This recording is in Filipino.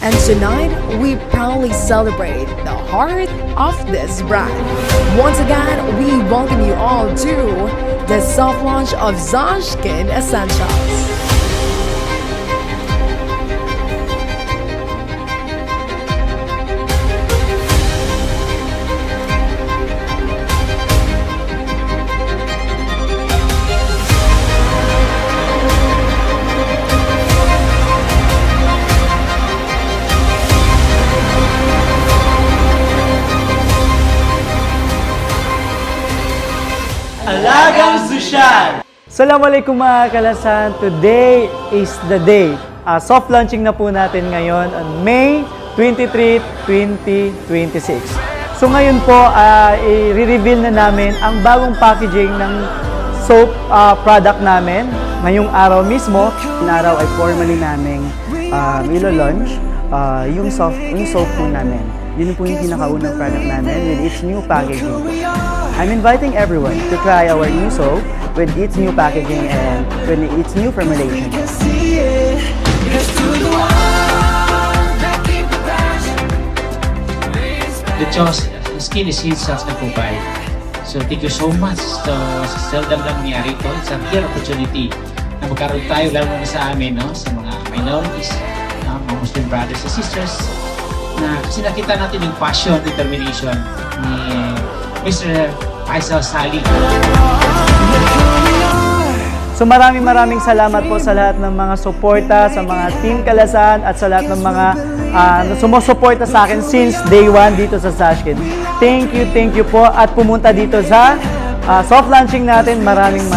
And tonight, we proudly celebrate the heart of this brand. Once again, we welcome you all to the soft launch of Zaj Skin Essentials. Alagang Sosyal! Assalamualaikum mga kalasan! Today is the day. Soft launching na po natin ngayon on May 23, 2026. So ngayon po, i-reveal na namin ang bagong packaging ng soap product namin. Ngayong araw mismo, araw ay formally namin ilo-launch yung soap po namin. Yun po yung pinakaunang product namin with its new packaging. I'm inviting everyone to try our new soap with its new packaging and with its new formulation. The Diyos, skin is healed sa nagpupay. So thank you so much. So seldom lang nangyari ito. It's a rare opportunity na magkaroon tayo lalo na sa amin, no? Sa mga minorities, mga Muslim brothers and sisters, na kasi nakita natin yung passion, determination ni Mr. Faisal Salih. So maraming salamat po sa lahat ng mga suporta, sa mga Team Kalasan at sa lahat ng mga sumusuporta sa akin since day 1 dito sa Zaj Skin. Thank you po at pumunta dito sa soft launching natin. Maraming